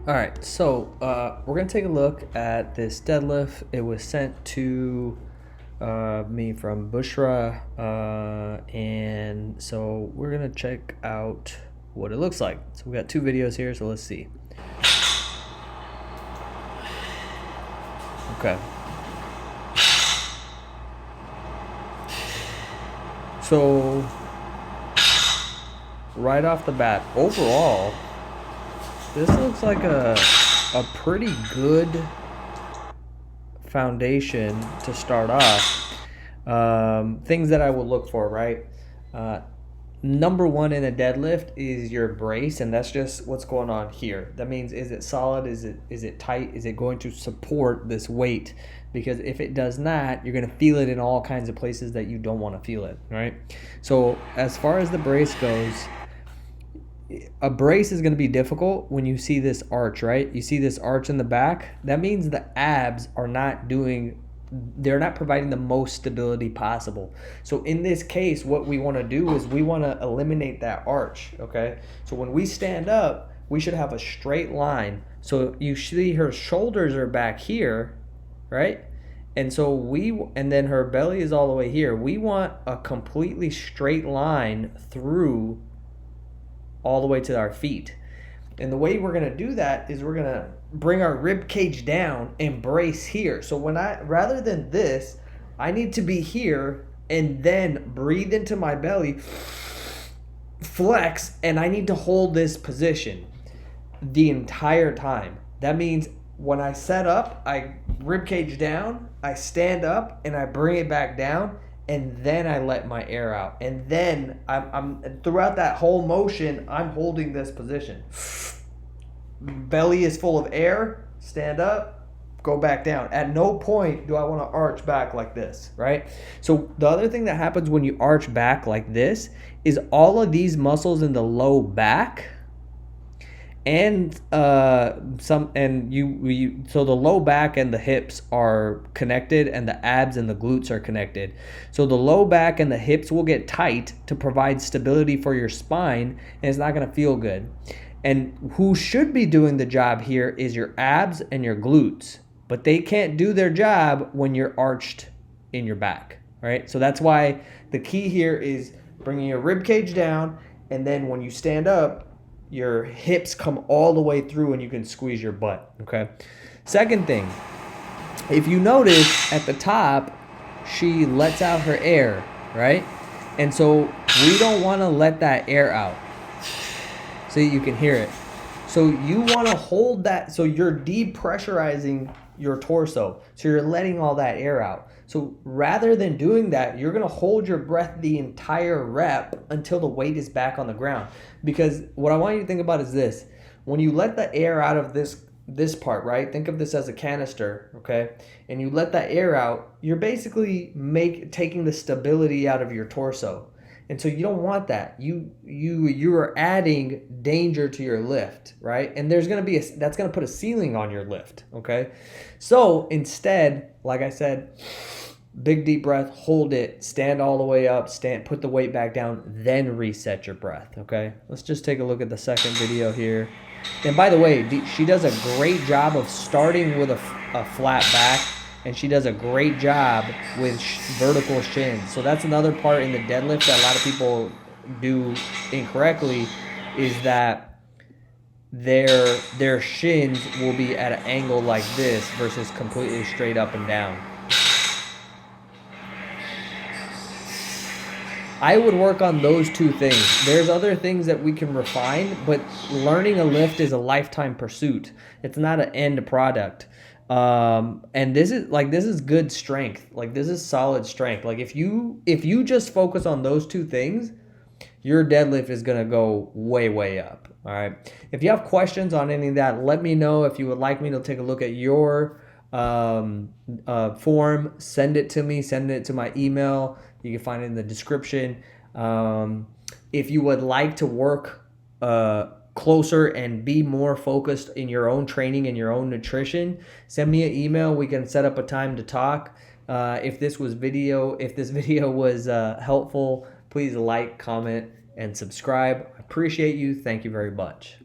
All right, so we're gonna take a look at this deadlift. It was sent to me from Bushra, and so we're gonna check out what it looks like. So we got two videos here, so let's see. Okay. So right off the bat, overall, this looks like a pretty good foundation to start off. Things that I would look for, right? Number one in a deadlift is your brace, and that's just what's going on here. That means, is it solid? Is it tight? Is it going to support this weight? Because if it does not, you're going to feel it in all kinds of places that you don't want to feel it, right? So as far as the brace goes, a brace is going to be difficult when you see this arch, right? You see this arch in the back. That means the abs are not doing, they're not providing the most stability possible. So in this case, what we want to do is we want to eliminate that arch, okay? So when we stand up, we should have a straight line. So you see her shoulders are back here, right? And so and then her belly is all the way here. We want a completely straight line through all the way to our feet. And the way we're going to do that is we're going to bring our rib cage down and brace here. So rather than this, I need to be here and then breathe into my belly, flex, and I need to hold this position the entire time. That means when I set up, I rib cage down, I stand up, and I bring it back down, and then I let my air out. And then I'm throughout that whole motion, I'm holding this position. Belly is full of air, stand up, go back down. At no point do I want to arch back like this, right? So the other thing that happens when you arch back like this is all of these muscles in the low back and so the low back and the hips are connected, and the abs and the glutes are connected. So the low back and the hips will get tight to provide stability for your spine, and it's not going to feel good. And who should be doing the job here is your abs and your glutes, but they can't do their job when you're arched in your back, right? So that's why the key here is bringing your rib cage down, and then when you stand up, your hips come all the way through and you can squeeze your butt, okay? Second thing, if you notice at the top, she lets out her air, right? And so we don't want to let that air out. See, you can hear it. So you want to hold that, so you're depressurizing your torso. So you're letting all that air out. So rather than doing that, you're going to hold your breath the entire rep until the weight is back on the ground. Because what I want you to think about is this. When you let the air out of this part, right? Think of this as a canister, okay? And you let that air out, you're basically taking the stability out of your torso. And so you don't want that. You are adding danger to your lift, right? And there's going to be that's going to put a ceiling on your lift, okay? So instead, like I said, big deep breath, hold it, stand all the way up, put the weight back down, then reset your breath, okay? Let's just take a look at the second video here. And by the way, she does a great job of starting with a flat back, and she does a great job with vertical shins. So that's another part in the deadlift that a lot of people do incorrectly, is that their shins will be at an angle like this versus completely straight up and down. I would work on those two things. There's other things that we can refine, but learning a lift is a lifetime pursuit. It's not an end product. And this is good strength. Like, this is solid strength. Like, if you just focus on those two things, your deadlift is going to go way, way up. All right. If you have questions on any of that, let me know. If you would like me to take a look at your form, send it to me. Send it to my email. You can find it in the description. If you would like to work closer and be more focused in your own training and your own nutrition, send me an email. We can set up a time to talk. If this video was helpful, please like, comment, and subscribe. I appreciate you. Thank you very much.